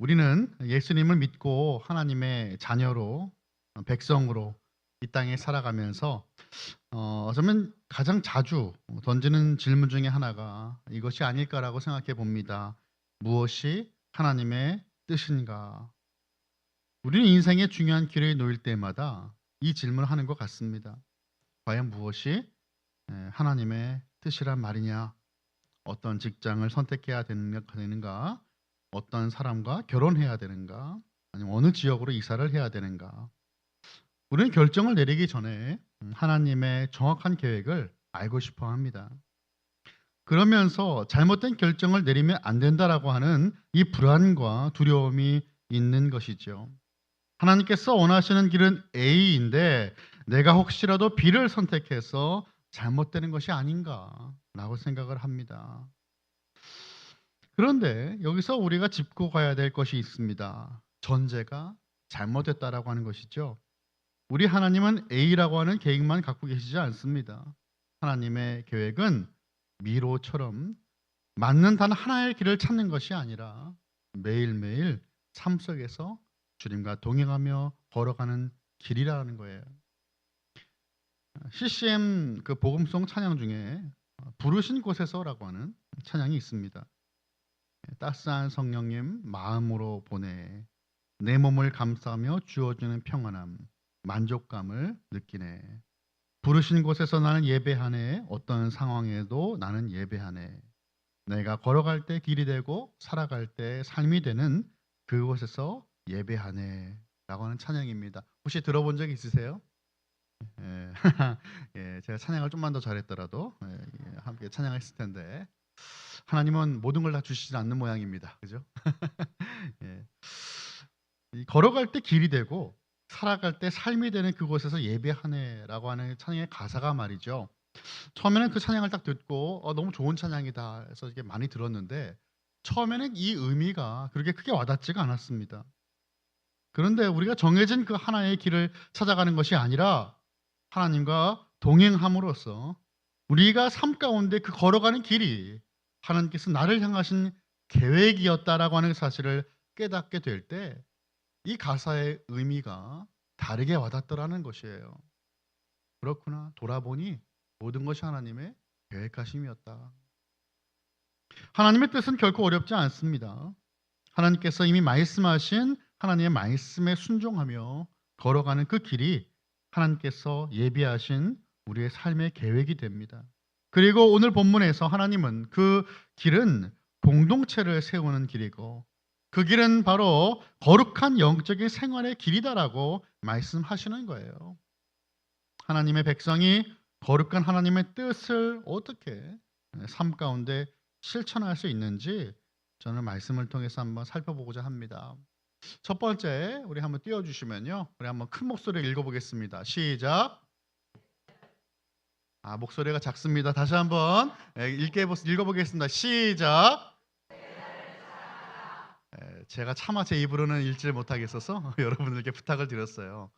우리는 예수님을 믿고 하나님의 자녀로 백성으로 이 땅에 살아가면서 어쩌면 가장 자주 던지는 질문 중에 하나가 이것이 아닐까라고 생각해 봅니다. 무엇이 하나님의 뜻인가? 우리는 인생의 중요한 길에 놓일 때마다 이 질문을 하는 것 같습니다. 과연 무엇이 하나님의 뜻이란 말이냐? 어떤 직장을 선택해야 되는가? 어떤 사람과 결혼해야 되는가? 아니면 어느 지역으로 이사를 해야 되는가? 우리는 결정을 내리기 전에 하나님의 정확한 계획을 알고 싶어 합니다. 그러면서 잘못된 결정을 내리면 안 된다라고 하는 이 불안과 두려움이 있는 것이죠. 하나님께서 원하시는 길은 A인데 내가 혹시라도 B를 선택해서 잘못되는 것이 아닌가라고 생각을 합니다. 그런데 여기서 우리가 짚고 가야 될 것이 있습니다. 전제가 잘못됐다라고 하는 것이죠. 우리 하나님은 A라고 하는 계획만 갖고 계시지 않습니다. 하나님의 계획은 미로처럼 맞는 단 하나의 길을 찾는 것이 아니라 매일매일 삶 속에서 주님과 동행하며 걸어가는 길이라는 거예요. CCM 그 복음송 찬양 중에 부르신 곳에서라고 하는 찬양이 있습니다. 따스한 성령님 마음으로 보내 내 몸을 감싸며 주어주는 평안함 만족감을 느끼네. 부르신 곳에서 나는 예배하네. 어떤 상황에도 나는 예배하네. 내가 걸어갈 때 길이 되고 살아갈 때 삶이 되는 그곳에서 예배하네 라고 하는 찬양입니다. 혹시 들어본 적 있으세요? 예. 예, 제가 찬양을 좀만 더 잘했더라도 함께 찬양했을 텐데 하나님은 모든 걸 다 주시지 않는 모양입니다. 그죠? 예. 이 걸어갈 때 길이 되고 살아갈 때 삶이 되는 그곳에서 예배하네라고 하는 찬양의 가사가 말이죠. 처음에는 그 찬양을 딱 듣고 너무 좋은 찬양이다 해서 이게 많이 들었는데 처음에는 이 의미가 그렇게 크게 와닿지가 않았습니다. 그런데 우리가 정해진 그 하나의 길을 찾아가는 것이 아니라 하나님과 동행함으로써 우리가 삶 가운데 그 걸어가는 길이 하나님께서 나를 향하신 계획이었다라고 하는 사실을 깨닫게 될 때 이 가사의 의미가 다르게 와닿더라는 것이에요. 그렇구나. 돌아보니 모든 것이 하나님의 계획하심이었다. 하나님의 뜻은 결코 어렵지 않습니다. 하나님께서 이미 말씀하신 하나님의 말씀에 순종하며 걸어가는 그 길이 하나님께서 예비하신 우리의 삶의 계획이 됩니다. 그리고 오늘 본문에서 하나님은 그 길은 공동체를 세우는 길이고 그 길은 바로 거룩한 영적인 생활의 길이다라고 말씀하시는 거예요. 하나님의 백성이 거룩한 하나님의 뜻을 어떻게 삶 가운데 실천할 수 있는지 저는 말씀을 통해서 한번 살펴보고자 합니다. 첫 번째, 우리 한번 띄워주시면요. 우리 한번 큰 목소리로 읽어보겠습니다. 시작. 목소리가 작습니다. 다시 한번 읽어보겠습니다. 시작. 제가 차마 제 입으로는 읽지를 못하겠어서 여러분들께 부탁을 드렸어요.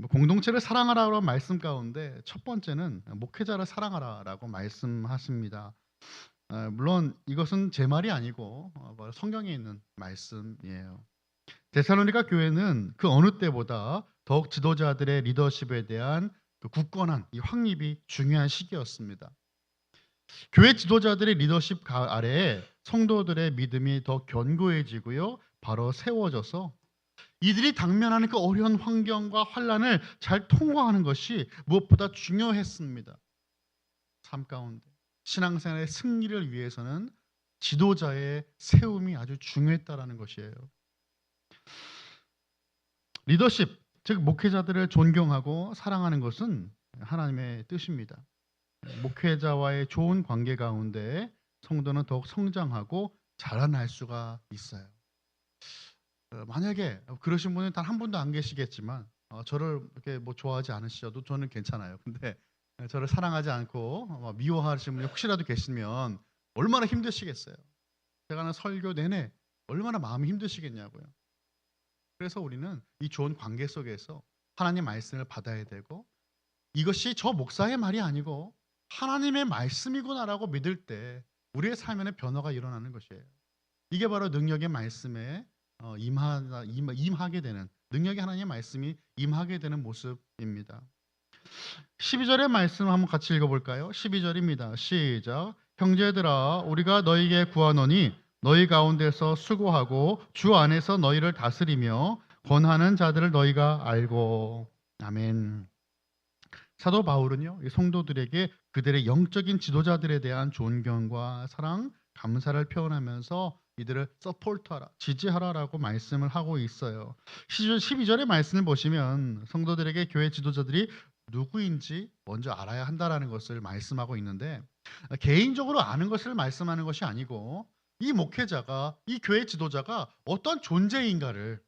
공동체를 사랑하라는 말씀 가운데 첫 번째는 목회자를 사랑하라라고 말씀하십니다. 물론 이것은 제 말이 아니고 성경에 있는 말씀이에요. 데살로니가 교회는 그 어느 때보다 더욱 지도자들의 리더십에 대한 그 굳건한 이 확립이 중요한 시기였습니다. 교회 지도자들의 리더십 아래에 성도들의 믿음이 더 견고해지고요, 바로 세워져서 이들이 당면하는 그 어려운 환경과 환란을 잘 통과하는 것이 무엇보다 중요했습니다. 삶 가운데 신앙생활의 승리를 위해서는 지도자의 세움이 아주 중요했다라는 것이에요. 리더십, 즉 목회자들을 존경하고 사랑하는 것은 하나님의 뜻입니다. 목회자와의 좋은 관계 가운데 성도는 더욱 성장하고 자라날 수가 있어요. 만약에 그러신 분은 단 한 분도 안 계시겠지만 저를 이렇게 좋아하지 않으셔도 저는 괜찮아요. 근데 저를 사랑하지 않고 미워하시는 분이 혹시라도 계시면 얼마나 힘드시겠어요. 제가 하는 설교 내내 얼마나 마음이 힘드시겠냐고요. 그래서 우리는 이 좋은 관계 속에서 하나님 말씀을 받아야 되고 이것이 저 목사의 말이 아니고 하나님의 말씀이구나라고 믿을 때 우리의 삶에는 변화가 일어나는 것이에요. 이게 바로 능력의 말씀에 임하게 되는, 능력의 하나님의 말씀이 임하게 되는 모습입니다. 12절의 말씀 한번 같이 읽어볼까요? 12절입니다. 시작. 형제들아 우리가 너희에게 구하노니 너희 가운데서 수고하고 주 안에서 너희를 다스리며 권하는 자들을 너희가 알고. 아멘. 사도 바울은요, 이 성도들에게 그들의 영적인 지도자들에 대한 존경과 사랑, 감사를 표현하면서 이들을 서포트하라, 지지하라라고 말씀을 하고 있어요. 12절의 말씀을 보시면 성도들에게 교회 지도자들이 누구인지 먼저 알아야 한다라는 것을 말씀하고 있는데, 개인적으로 아는 것을 말씀하는 것이 아니고 이 목회자가, 이 교회 지도자가 어떤 존재인가를,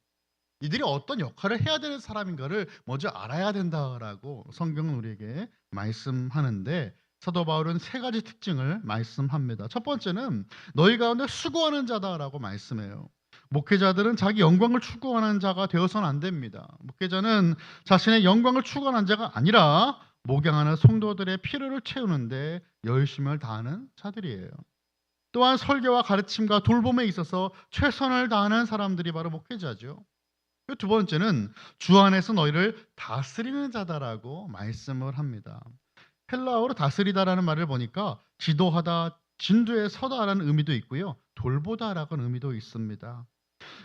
이들이 어떤 역할을 해야 되는 사람인가를 먼저 알아야 된다라고 성경은 우리에게 말씀하는데, 사도 바울은 세 가지 특징을 말씀합니다. 첫 번째는 너희 가운데 수고하는 자다라고 말씀해요. 목회자들은 자기 영광을 추구하는 자가 되어서는 안 됩니다. 목회자는 자신의 영광을 추구하는 자가 아니라 목양하는 성도들의 필요를 채우는데 열심을 다하는 자들이에요. 또한 설교와 가르침과 돌봄에 있어서 최선을 다하는 사람들이 바로 목회자죠. 두 번째는 주 안에서 너희를 다스리는 자다라고 말씀을 합니다. 헬라어로 다스리다라는 말을 보니까 지도하다, 진두에 서다라는 의미도 있고요, 돌보다라는 의미도 있습니다.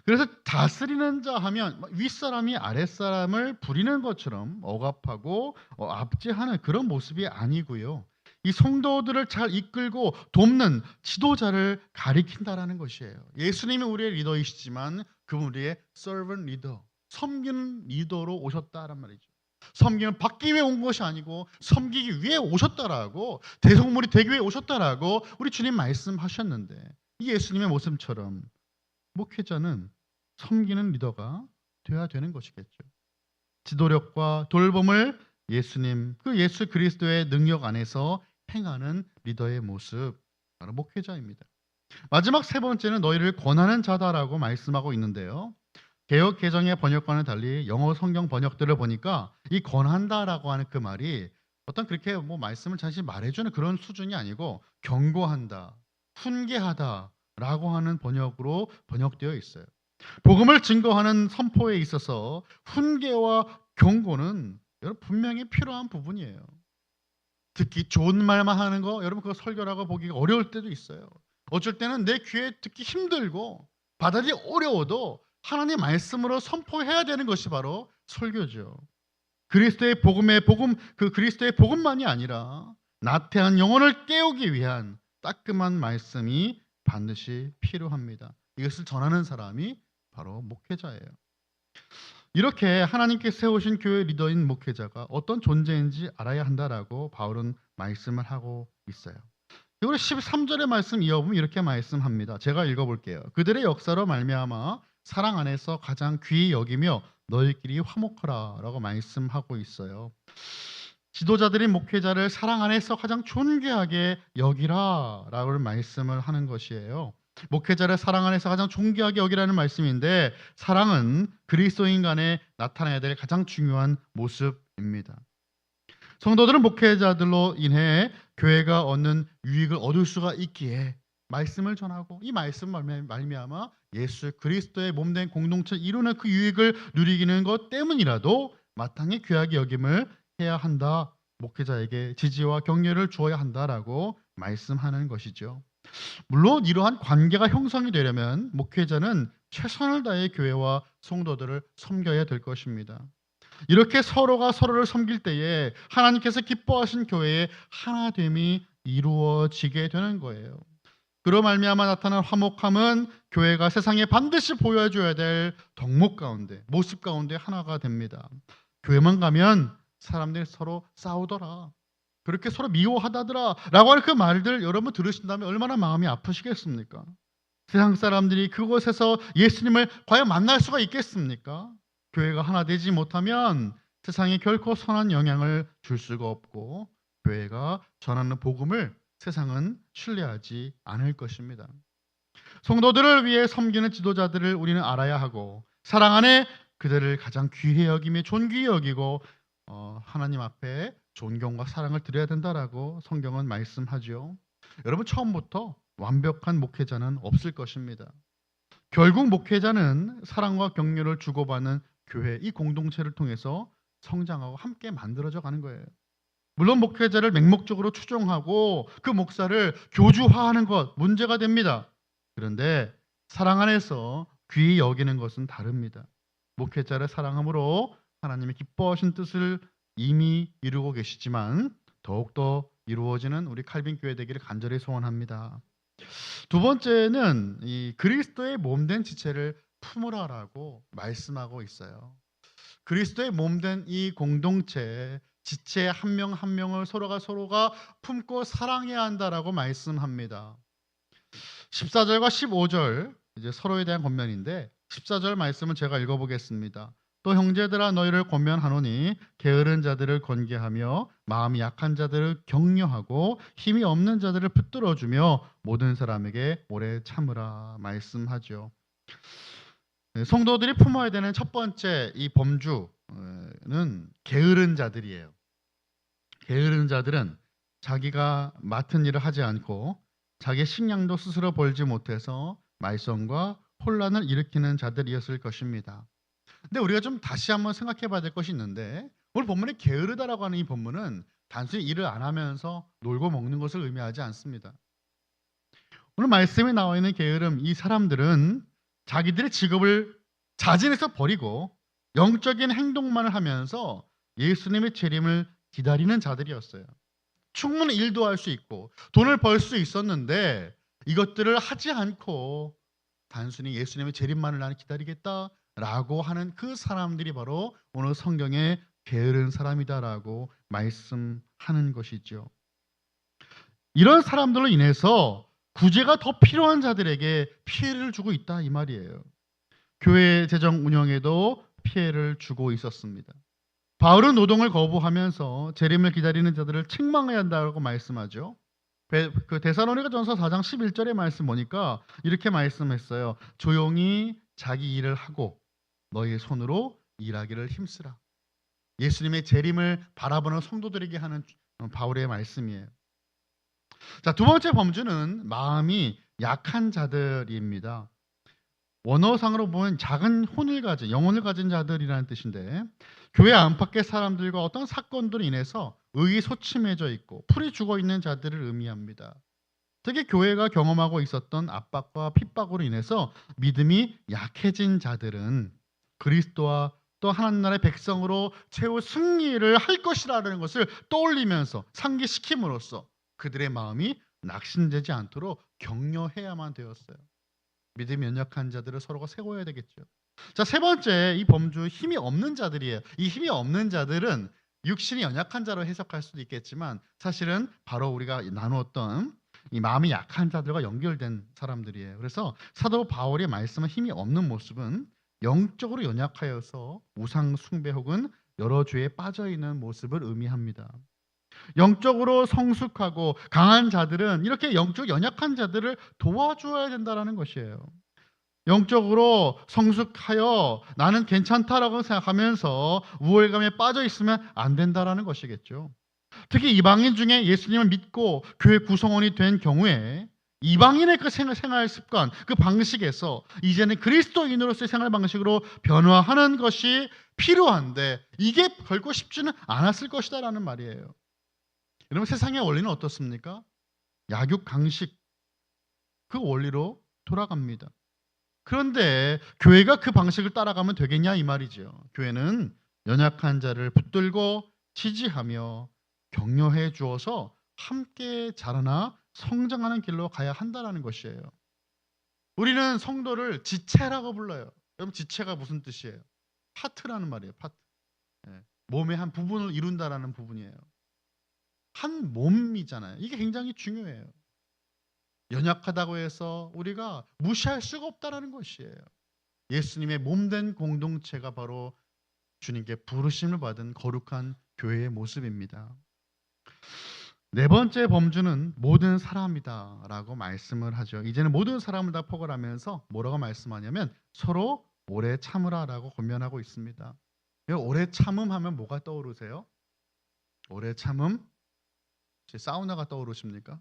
그래서 다스리는 자 하면 윗사람이 아랫사람을 부리는 것처럼 억압하고 압제하는 그런 모습이 아니고요, 이 성도들을 잘 이끌고 돕는 지도자를 가리킨다라는 것이에요. 예수님이 우리의 리더이시지만 그분 우리의 servant 리더, 섬기는 리더로 오셨다란 말이죠. 섬기는 받기 위해 온 것이 아니고 섬기기 위해 오셨다라고, 대속물이 되기 위해 오셨다라고 우리 주님 말씀하셨는데, 이 예수님의 모습처럼 목회자는 섬기는 리더가 되어야 되는 것이겠죠. 지도력과 돌봄을 예수님, 그 예수 그리스도의 능력 안에서 행하는 리더의 모습, 바로 목회자입니다. 마지막 세 번째는 너희를 권하는 자다라고 말씀하고 있는데요, 개역 개정의 번역과는 달리 영어 성경 번역들을 보니까 이 권한다라고 하는 그 말이 어떤 그렇게 말씀을 자신이 말해주는 그런 수준이 아니고 경고한다, 훈계하다라고 하는 번역으로 번역되어 있어요. 복음을 증거하는 선포에 있어서 훈계와 경고는 여러분 분명히 필요한 부분이에요. 듣기 좋은 말만 하는 거, 여러분 그거 설교라고 보기가 어려울 때도 있어요. 어쩔 때는 내 귀에 듣기 힘들고 받아들이기 어려워도 하나님의 말씀으로 선포해야 되는 것이 바로 설교죠. 그리스도의 그리스도의 복음만이 아니라 나태한 영혼을 깨우기 위한 따끔한 말씀이 반드시 필요합니다. 이것을 전하는 사람이 바로 목회자예요. 이렇게 하나님께 세우신 교회 리더인 목회자가 어떤 존재인지 알아야 한다라고 바울은 말씀을 하고 있어요. 그리고 13절의 말씀 이어보면 이렇게 말씀합니다. 제가 읽어볼게요. 그들의 역사로 말미암아 사랑 안에서 가장 귀히 여기며 너희끼리 화목하라 라고 말씀하고 있어요. 지도자들이 목회자를 사랑 안에서 가장 존귀하게 여기라 라고 말씀을 하는 것이에요. 목회자를 사랑 안에서 가장 존귀하게 여기라는 말씀인데, 사랑은 그리스도인 간에 나타나야 될 가장 중요한 모습입니다. 성도들은 목회자들로 인해 교회가 얻는 유익을 얻을 수가 있기에 말씀을 전하고 이 말씀 말미암아 예수 그리스도의 몸된 공동체를 이루는 그 유익을 누리기는 것 때문이라도 마땅히 귀하게 여김을 해야 한다. 목회자에게 지지와 격려를 주어야 한다라고 말씀하는 것이죠. 물론 이러한 관계가 형성이 되려면 목회자는 최선을 다해 교회와 성도들을 섬겨야 될 것입니다. 이렇게 서로가 서로를 섬길 때에 하나님께서 기뻐하신 교회의 하나됨이 이루어지게 되는 거예요. 그로 말미암아 나타난 화목함은 교회가 세상에 반드시 보여줘야 될 덕목 가운데, 모습 가운데 하나가 됩니다. 교회만 가면 사람들이 서로 싸우더라, 그렇게 서로 미워하다더라 라고 하는 그 말들 여러분 들으신다면 얼마나 마음이 아프시겠습니까? 세상 사람들이 그곳에서 예수님을 과연 만날 수가 있겠습니까? 교회가 하나 되지 못하면 세상에 결코 선한 영향을 줄 수가 없고 교회가 전하는 복음을 세상은 신뢰하지 않을 것입니다. 성도들을 위해 섬기는 지도자들을 우리는 알아야 하고 사랑 안에 그들을 가장 귀히 여기며 존귀히 여기고 하나님 앞에 존경과 사랑을 드려야 된다라고 성경은 말씀하죠. 여러분 처음부터 완벽한 목회자는 없을 것입니다. 결국 목회자는 사랑과 격려를 주고받는 교회, 이 공동체를 통해서 성장하고 함께 만들어져 가는 거예요. 물론 목회자를 맹목적으로 추종하고 그 목사를 교주화하는 것 문제가 됩니다. 그런데 사랑 안에서 귀히 여기는 것은 다릅니다. 목회자를 사랑함으로 하나님이 기뻐하신 뜻을 이미 이루고 계시지만 더욱더 이루어지는 우리 칼빈 교회 되기를 간절히 소원합니다. 두 번째는 이 그리스도의 몸된 지체를 품으라라고 말씀하고 있어요. 그리스도의 몸된 이 공동체 지체 한 명 한 명을 서로가 품고 사랑해야 한다라고 말씀합니다. 14절과 15절 이제 서로에 대한 권면인데 14절 말씀은 제가 읽어보겠습니다. 또 형제들아 너희를 권면하노니 게으른 자들을 권계하며 마음이 약한 자들을 격려하고 힘이 없는 자들을 붙들어주며 모든 사람에게 오래 참으라 말씀하죠. 성도들이 품어야 되는 첫 번째 이 범주는 게으른 자들이에요. 게으른 자들은 자기가 맡은 일을 하지 않고 자기 식량도 스스로 벌지 못해서 말썽과 혼란을 일으키는 자들이었을 것입니다. 근데 우리가 좀 다시 한번 생각해 봐야 될 것이 있는데 오늘 본문에 게으르다라고 하는 이 본문은 단순히 일을 안 하면서 놀고 먹는 것을 의미하지 않습니다. 오늘 말씀에 나와 있는 게으름, 이 사람들은 자기들의 직업을 자진해서 버리고 영적인 행동만을 하면서 예수님의 재림을 기다리는 자들이었어요. 충분히 일도 할 수 있고 돈을 벌 수 있었는데 이것들을 하지 않고 단순히 예수님의 재림만을 나는 기다리겠다라고 하는 그 사람들이 바로 오늘 성경에 게으른 사람이다라고 말씀하는 것이죠. 이런 사람들로 인해서 구제가 더 필요한 자들에게 피해를 주고 있다 이 말이에요. 교회 재정 운영에도 피해를 주고 있었습니다. 바울은 노동을 거부하면서 재림을 기다리는 자들을 책망해야 한다고 말씀하죠. 그 데살로니가전서 4장 11절의 말씀 보니까 이렇게 말씀했어요. 조용히 자기 일을 하고 너희의 손으로 일하기를 힘쓰라. 예수님의 재림을 바라보는 성도들에게 하는 바울의 말씀이에요. 자, 두 번째 범주는 마음이 약한 자들입니다. 원어상으로 보면 작은 혼을 가진, 영혼을 가진 자들이라는 뜻인데 교회 안팎의 사람들과 어떤 사건들로 인해서 의기소침해져 있고 풀이 죽어 있는 자들을 의미합니다. 특히 교회가 경험하고 있었던 압박과 핍박으로 인해서 믿음이 약해진 자들은 그리스도와 또 하나님 나라의 백성으로 최후 승리를 할 것이라는 것을 떠올리면서 상기시킴으로써 그들의 마음이 낙심되지 않도록 격려해야만 되었어요. 믿음이 연약한 자들을 서로가 세워야 되겠죠. 자, 세 번째 이 범주 힘이 없는 자들이에요. 이 힘이 없는 자들은 육신이 연약한 자로 해석할 수도 있겠지만 사실은 바로 우리가 나누었던 이 마음이 약한 자들과 연결된 사람들이에요. 그래서 사도 바울이 말씀한 힘이 없는 모습은 영적으로 연약하여서 우상 숭배 혹은 여러 죄에 빠져 있는 모습을 의미합니다. 영적으로 성숙하고 강한 자들은 이렇게 영적 연약한 자들을 도와줘야 된다는 것이에요. 영적으로 성숙하여 나는 괜찮다라고 생각하면서 우월감에 빠져 있으면 안 된다라는 것이겠죠. 특히 이방인 중에 예수님을 믿고 교회 구성원이 된 경우에 이방인의 그 생활 습관, 그 방식에서 이제는 그리스도인으로서의 생활 방식으로 변화하는 것이 필요한데 이게 결코 쉽지는 않았을 것이다라는 말이에요. 여러분 세상의 원리는 어떻습니까? 약육강식 그 원리로 돌아갑니다. 그런데 교회가 그 방식을 따라가면 되겠냐 이 말이죠. 교회는 연약한 자를 붙들고 지지하며 격려해 주어서 함께 자라나 성장하는 길로 가야 한다는 것이에요. 우리는 성도를 지체라고 불러요. 여러분 지체가 무슨 뜻이에요? 파트라는 말이에요. 파트. 몸의 한 부분을 이룬다라는 부분이에요. 한 몸이잖아요. 이게 굉장히 중요해요. 연약하다고 해서 우리가 무시할 수가 없다라는 것이에요. 예수님의 몸된 공동체가 바로 주님께 부르심을 받은 거룩한 교회의 모습입니다. 네 번째 범주는 모든 사람이다라고 말씀을 하죠. 이제는 모든 사람을 다 포괄하면서 뭐라고 말씀하냐면 서로 오래 참으라라고 권면하고 있습니다. 오래 참음하면 뭐가 떠오르세요? 오래 참음? 사우나가 떠오르십니까?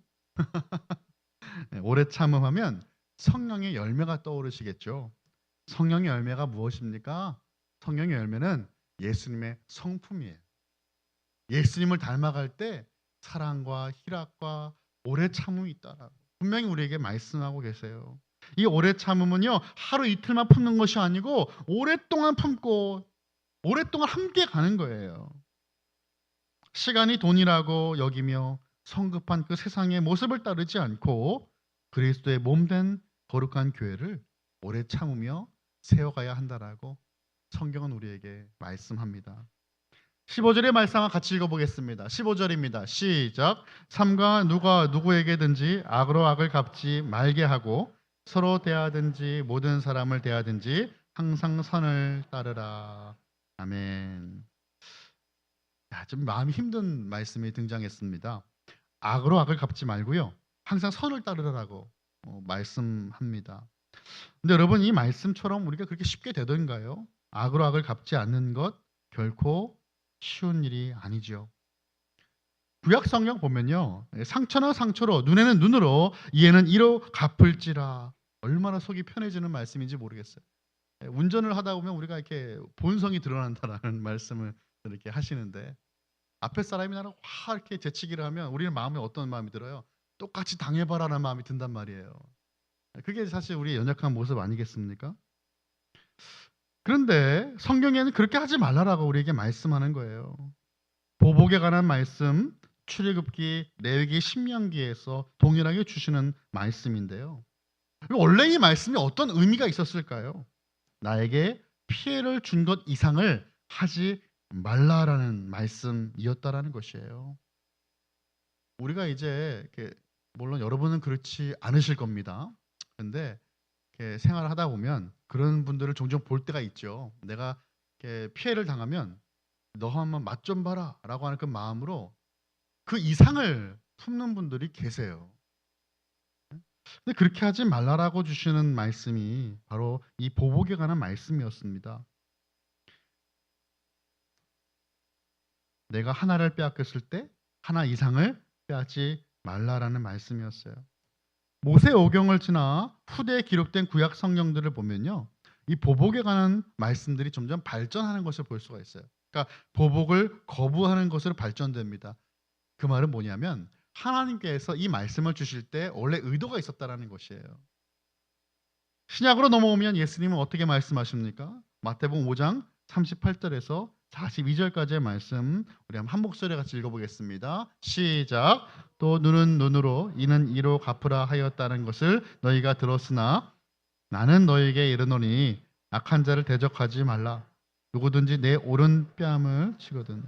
오래 참음하면 성령의 열매가 떠오르시겠죠. 성령의 열매가 무엇입니까? 성령의 열매는 예수님의 성품이에요. 예수님을 닮아갈 때 사랑과 희락과 오래 참음이 있다라고 분명히 우리에게 말씀하고 계세요. 이 오래 참음은요, 하루 이틀만 품는 것이 아니고 오랫동안 품고 오랫동안 함께 가는 거예요. 시간이 돈이라고 여기며 성급한 그 세상의 모습을 따르지 않고 그리스도의 몸된 거룩한 교회를 오래 참으며 세워가야 한다라고 성경은 우리에게 말씀합니다. 15절의 말씀 한번 같이 읽어보겠습니다. 15절입니다. 시작. 삼가 누가 누구에게든지 악으로 악을 갚지 말게 하고 서로 대하든지 모든 사람을 대하든지 항상 선을 따르라. 아멘. 좀 마음이 힘든 말씀이 등장했습니다. 악으로 악을 갚지 말고요, 항상 선을 따르라고 말씀합니다. 근데 여러분, 이 말씀처럼 우리가 그렇게 쉽게 되던가요? 악으로 악을 갚지 않는 것 결코 쉬운 일이 아니죠. 구약 성경 보면요, 상처는 상처로 눈에는 눈으로 이에는 이로 갚을지라. 얼마나 속이 편해지는 말씀인지 모르겠어요. 운전을 하다 보면 우리가 이렇게 본성이 드러난다라는 말씀을 이렇게 하시는데, 앞에 사람이 나를 확 이렇게 재치기를 하면 우리는 마음에 어떤 마음이 들어요? 똑같이 당해봐라는 마음이 든단 말이에요. 그게 사실 우리의 연약한 모습 아니겠습니까? 그런데 성경에는 그렇게 하지 말라라고 우리에게 말씀하는 거예요. 보복에 관한 말씀, 출애굽기, 레위기, 신명기에서 동일하게 주시는 말씀인데요. 원래 이 말씀이 어떤 의미가 있었을까요? 나에게 피해를 준 것 이상을 하지 말라라는 말씀이었다라는 것이에요. 우리가 이제 물론 여러분은 그렇지 않으실 겁니다. 그런데 생활을 하다 보면 그런 분들을 종종 볼 때가 있죠. 내가 피해를 당하면 너 한번 맛 좀 봐라 라고 하는 그 마음으로 그 이상을 품는 분들이 계세요. 근데 그렇게 하지 말라라고 주시는 말씀이 바로 이 보복에 관한 말씀이었습니다. 내가 하나를 빼앗겼을 때 하나 이상을 빼앗지 말라라는 말씀이었어요. 모세 오경을 지나 후대에 기록된 구약 성경들을 보면요, 이 보복에 관한 말씀들이 점점 발전하는 것을 볼 수가 있어요. 그러니까 보복을 거부하는 것으로 발전됩니다. 그 말은 뭐냐면 하나님께서 이 말씀을 주실 때 원래 의도가 있었다라는 것이에요. 신약으로 넘어오면 예수님은 어떻게 말씀하십니까? 마태복음 5장 38절에서 42절까지의 말씀 우리 한 목소리 같이 읽어보겠습니다. 시작. 또 눈은 눈으로 이는 이로 갚으라 하였다는 것을 너희가 들었으나 나는 너희에게 이르노니 악한 자를 대적하지 말라. 누구든지 내 오른 뺨을 치거든.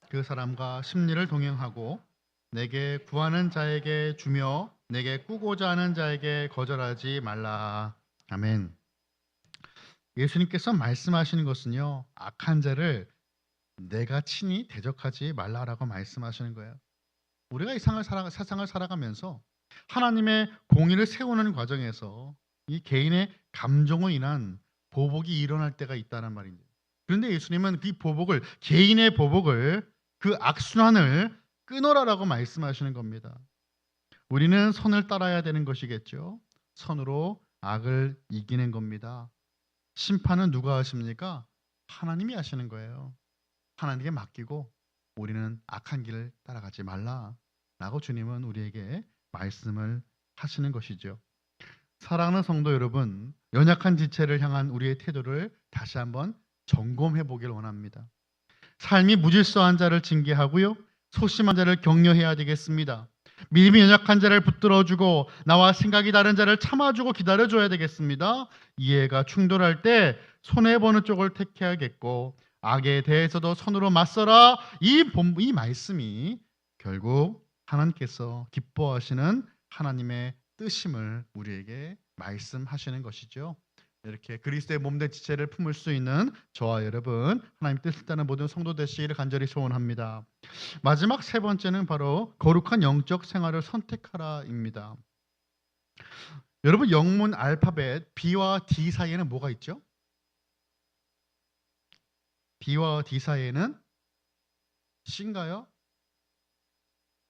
그 사람과 심리를 동행하고 내게 구하는 자에게 주며 내게 꾸고자 하는 자에게 거절하지 말라. 아멘. 예수님께서 말씀하시는 것은요, 악한 자를 내가 친히 대적하지 말라라고 말씀하시는 거예요. 우리가 이 세상을 살아가면서 하나님의 공의를 세우는 과정에서 이 개인의 감정으로 인한 보복이 일어날 때가 있다는 말입니다. 그런데 예수님은 그 보복을, 개인의 보복을, 그 악순환을 끊어라라고 말씀하시는 겁니다. 우리는 선을 따라야 되는 것이겠죠. 선으로 악을 이기는 겁니다. 심판은 누가 하십니까? 하나님이 하시는 거예요. 하나님께 맡기고 우리는 악한 길을 따라가지 말라라고 주님은 우리에게 말씀을 하시는 것이죠. 사랑하는 성도 여러분, 연약한 지체를 향한 우리의 태도를 다시 한번 점검해 보길 원합니다. 삶이 무질서한 자를 징계하고요, 소심한 자를 격려해야 되겠습니다. 믿음이 연약한 자를 붙들어주고 나와 생각이 다른 자를 참아주고 기다려줘야 되겠습니다. 이해가 충돌할 때 손해보는 쪽을 택해야겠고 악에 대해서도 선으로 맞서라. 이 말씀이 결국 하나님께서 기뻐하시는 하나님의 뜻임을 우리에게 말씀하시는 것이죠. 이렇게 그리스도의 몸된 지체를 품을 수 있는 저와 여러분, 하나님 뜻을 따르는 모든 성도 되시기를 간절히 소원합니다. 마지막 세 번째는 바로 거룩한 영적 생활을 선택하라입니다. 여러분, 영문 알파벳 B와 D 사이에는 뭐가 있죠? B와 D 사이에는 C인가요?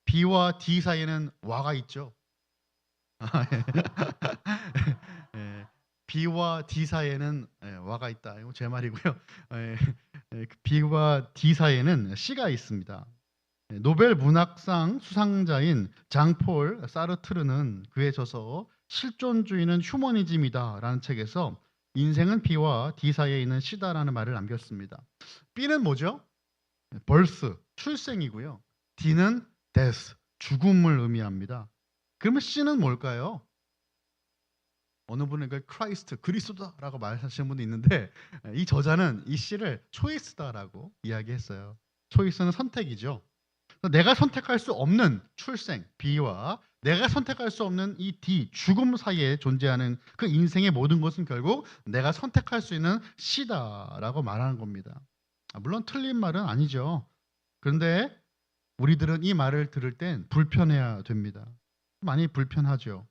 B와 D 사이에는 와가 있죠. 예. B와 D 사이에는 와가 있다. 이거 제 말이고요. 예. B와 D 사이에는 C가 있습니다. 노벨 문학상 수상자인 장폴 사르트르는 그의 저서 실존주의는 휴머니즘이다라는 책에서 인생은 B와 D 사이에 있는 C다라는 말을 남겼습니다. B는 뭐죠? birth, 출생이고요. D는 death, 죽음을 의미합니다. 그러면 C는 뭘까요? 어느 분은 그 크라이스트, 그리스도다라고 말하시는 분도 있는데 이 저자는 이 C를 초이스다라고 이야기했어요. 초이스는 선택이죠. 내가 선택할 수 없는 출생 B와 내가 선택할 수 없는 이 D 죽음 사이에 존재하는 그 인생의 모든 것은 결국 내가 선택할 수 있는 C다라고 말하는 겁니다. 물론 틀린 말은 아니죠. 그런데 우리들은 이 말을 들을 땐 불편해야 됩니다. 많이 불편하죠.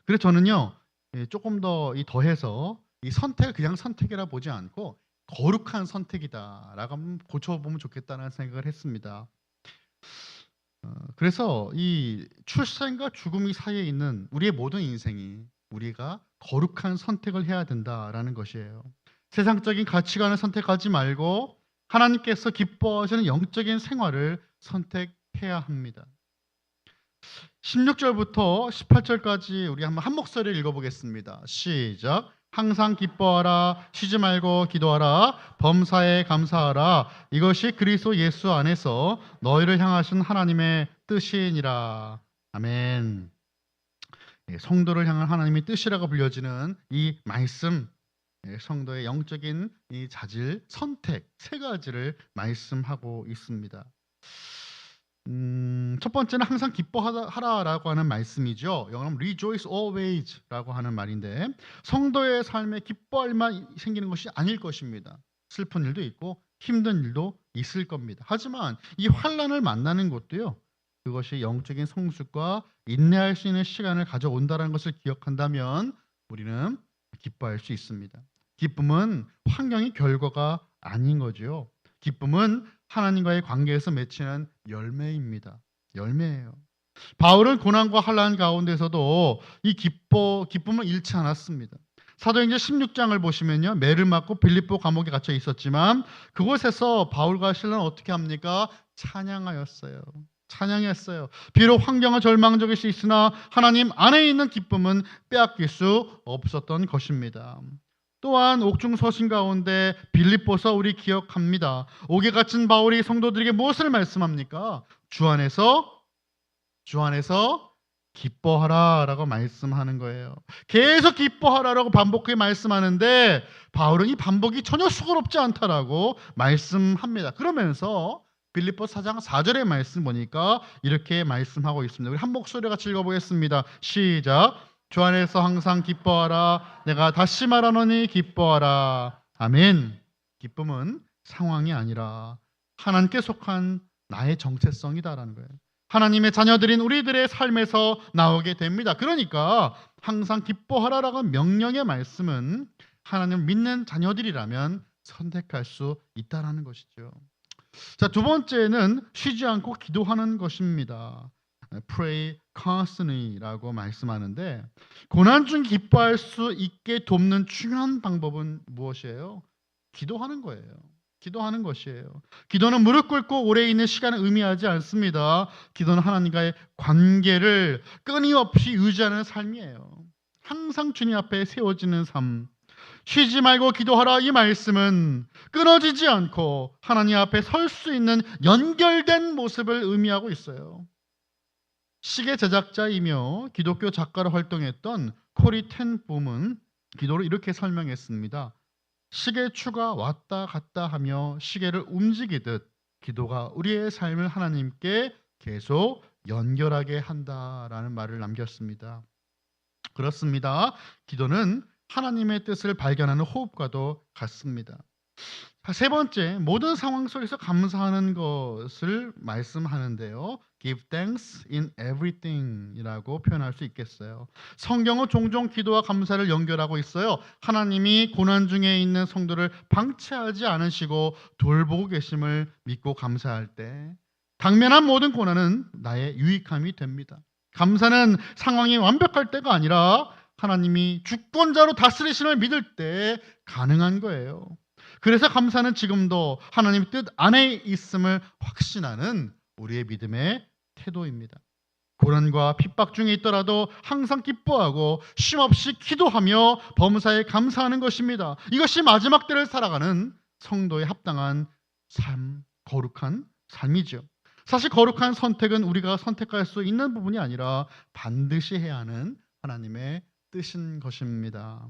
그래서 저는요 조금 더 더해서 이 선택을 그냥 선택이라 보지 않고 거룩한 선택이다라고 한번 고쳐보면 좋겠다는 생각을 했습니다. 그래서 이 출생과 죽음이 사이에 있는 우리의 모든 인생이 우리가 거룩한 선택을 해야 된다라는 것이에요. 세상적인 가치관을 선택하지 말고 하나님께서 기뻐하시는 영적인 생활을 선택해야 합니다. 16절부터 18절까지 우리 한번 한 목소리를 읽어보겠습니다. 시작. 항상 기뻐하라, 쉬지 말고 기도하라, 범사에 감사하라. 이것이 그리스도 예수 안에서 너희를 향하신 하나님의 뜻이니라. 아멘. 성도를 향한 하나님의 뜻이라고 불려지는 이 말씀, 성도의 영적인 이 자질, 선택 세 가지를 말씀하고 있습니다. 첫 번째는 항상 기뻐하라라고 하는 말씀이죠. 영어로 rejoice always라고 하는 말인데 성도의 삶에 기뻐할 만 생기는 것이 아닐 것입니다. 슬픈 일도 있고 힘든 일도 있을 겁니다. 하지만 이 환난을 만나는 것도요. 그것이 영적인 성숙과 인내할 수 있는 시간을 가져온다는 것을 기억한다면 우리는 기뻐할 수 있습니다. 기쁨은 환경의 결과가 아닌 거죠. 기쁨은 하나님과의 관계에서 맺히는 열매입니다. 열매예요. 바울은 고난과 환난 가운데서도 이 기쁨을 잃지 않았습니다. 사도행전 16장을 보시면요. 매를 맞고 빌립보 감옥에 갇혀 있었지만 그곳에서 바울과 실라는 어떻게 합니까? 찬양하였어요. 찬양했어요. 비록 환경은 절망적일 수 있으나 하나님 안에 있는 기쁨은 빼앗길 수 없었던 것입니다. 또한 옥중 서신 가운데 빌립보서 우리 기억합니다. 옥에 갇힌 바울이 성도들에게 무엇을 말씀합니까? 주 안에서 기뻐하라라고 말씀하는 거예요. 계속 기뻐하라라고 반복해 말씀하는데 바울은 이 반복이 전혀 수고롭지 않다라고 말씀합니다. 그러면서 빌립보 4장 4절의 말씀 보니까 이렇게 말씀하고 있습니다. 우리 한 목소리 같이 읽어보겠습니다. 시작. 주 안에서 항상 기뻐하라. 내가 다시 말하노니 기뻐하라. 아멘. 기쁨은 상황이 아니라 하나님께 속한 나의 정체성이다라는 거예요. 하나님의 자녀들인 우리들의 삶에서 나오게 됩니다. 그러니까 항상 기뻐하라라고 명령의 말씀은 하나님을 믿는 자녀들이라면 선택할 수 있다라는 것이죠. 자, 두 번째는 쉬지 않고 기도하는 것입니다. Pray constantly라고 말씀하는데 고난 중 기뻐할 수 있게 돕는 중요한 방법은 무엇이에요? 기도하는 거예요. 기도하는 것이에요. 기도는 무릎 꿇고 오래 있는 시간을 의미하지 않습니다. 기도는 하나님과의 관계를 끊임없이 유지하는 삶이에요. 항상 주님 앞에 세워지는 삶. 쉬지 말고 기도하라 이 말씀은 끊어지지 않고 하나님 앞에 설 수 있는 연결된 모습을 의미하고 있어요. 시계 제작자이며 기독교 작가로 활동했던 코리 텐 붐은 기도를 이렇게 설명했습니다. 시계추가 왔다 갔다 하며 시계를 움직이듯 기도가 우리의 삶을 하나님께 계속 연결하게 한다라는 말을 남겼습니다. 그렇습니다. 기도는 하나님의 뜻을 발견하는 호흡과도 같습니다. 세 번째, 모든 상황 속에서 감사하는 것을 말씀하는데요. Give thanks in everything이라고 표현할 수 있겠어요. 성경은 종종 기도와 감사를 연결하고 있어요. 하나님이 고난 중에 있는 성도를 방치하지 않으시고 돌보고 계심을 믿고 감사할 때 당면한 모든 고난은 나의 유익함이 됩니다. 감사는 상황이 완벽할 때가 아니라 하나님이 주권자로 다스리심을 믿을 때 가능한 거예요. 그래서 감사는 지금도 하나님의 뜻 안에 있음을 확신하는 우리의 믿음의 태도입니다. 고난과 핍박 중에 있더라도 항상 기뻐하고 쉼없이 기도하며 범사에 감사하는 것입니다. 이것이 마지막 때를 살아가는 성도의 합당한 삶, 거룩한 삶이죠. 사실 거룩한 선택은 우리가 선택할 수 있는 부분이 아니라 반드시 해야 하는 하나님의 뜻인 것입니다.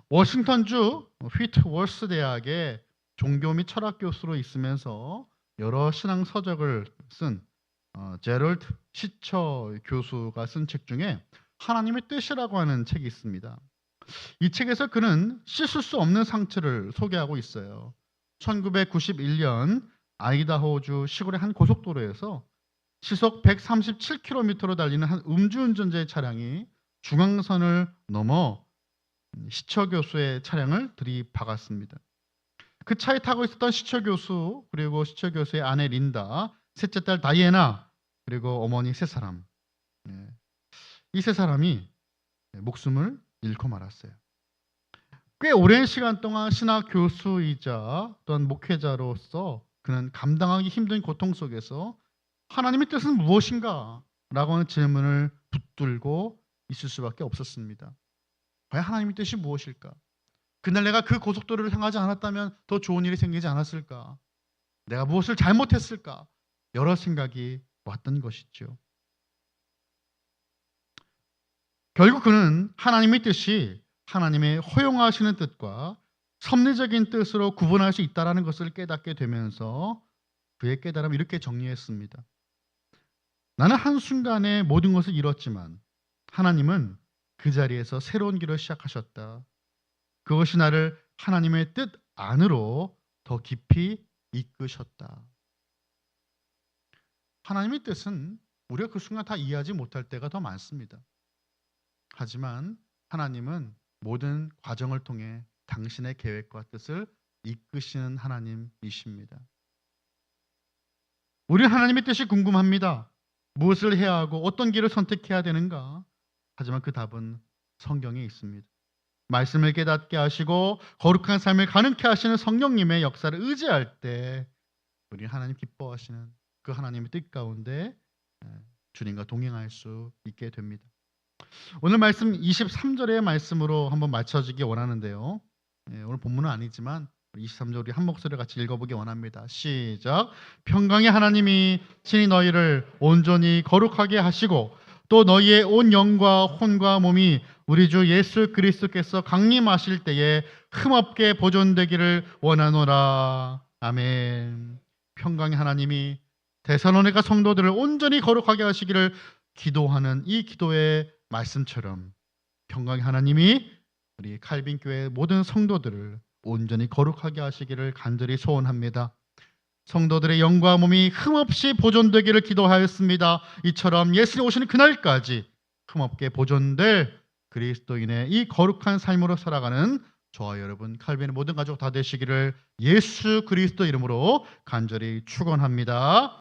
워싱턴주 휘트워스 대학의 종교 및 철학 교수로 있으면서 여러 신앙 서적을 쓴 제럴드 시처 교수가 쓴 책 중에 하나님의 뜻이라고 하는 책이 있습니다. 이 책에서 그는 씻을 수 없는 상처를 소개하고 있어요. 1991년 아이다호주 시골의 한 고속도로에서 시속 137km로 달리는 한 음주운전자의 차량이 중앙선을 넘어 시처 교수의 차량을 들이박았습니다. 그 차에 타고 있었던 시처 교수, 그리고 시처 교수의 아내 린다, 셋째 딸 다이애나, 그리고 어머니 세 사람, 이 세 사람이 목숨을 잃고 말았어요. 꽤 오랜 시간 동안 신학 교수이자 또한 목회자로서 그는 감당하기 힘든 고통 속에서 하나님의 뜻은 무엇인가? 라고 하는 질문을 붙들고 있을 수밖에 없었습니다. 과연 하나님의 뜻이 무엇일까? 그날 내가 그 고속도로를 향하지 않았다면 더 좋은 일이 생기지 않았을까? 내가 무엇을 잘못했을까? 여러 생각이 왔던 것이죠. 결국 그는 하나님의 뜻이 하나님의 허용하시는 뜻과 섭리적인 뜻으로 구분할 수 있다는 것을 깨닫게 되면서 그의 깨달음을 이렇게 정리했습니다. 나는 한순간에 모든 것을 잃었지만 하나님은 그 자리에서 새로운 길을 시작하셨다. 그것이 나를 하나님의 뜻 안으로 더 깊이 이끄셨다. 하나님의 뜻은 우리가 그 순간 다 이해하지 못할 때가 더 많습니다. 하지만 하나님은 모든 과정을 통해 당신의 계획과 뜻을 이끄시는 하나님이십니다. 우리는 하나님의 뜻이 궁금합니다. 무엇을 해야 하고 어떤 길을 선택해야 되는가? 하지만 그 답은 성경에 있습니다. 말씀을 깨닫게 하시고 거룩한 삶을 가능케 하시는 성령님의 역사를 의지할 때 우리 하나님 기뻐하시는 그 하나님의 뜻 가운데 주님과 동행할 수 있게 됩니다. 오늘 말씀 23절의 말씀으로 한번 맞춰주기 원하는데요. 오늘 본문은 아니지만 23절 우리 한 목소리 같이 읽어보기 원합니다. 시작. 평강의 하나님이 친히 너희를 온전히 거룩하게 하시고 또 너희의 온 영과 혼과 몸이 우리 주 예수 그리스도께서 강림하실 때에 흠없게 보존되기를 원하노라. 아멘. 평강의 하나님이 데살로니가 성도들을 온전히 거룩하게 하시기를 기도하는 이 기도의 말씀처럼 평강의 하나님이 우리 칼빈교회 모든 성도들을 온전히 거룩하게 하시기를 간절히 소원합니다. 성도들의 영과 몸이 흠없이 보존되기를 기도하였습니다. 이처럼 예수님 오시는 그날까지 흠없게 보존될 그리스도인의 이 거룩한 삶으로 살아가는 저와 여러분 칼빈의 모든 가족 다 되시기를 예수 그리스도 이름으로 간절히 축원합니다.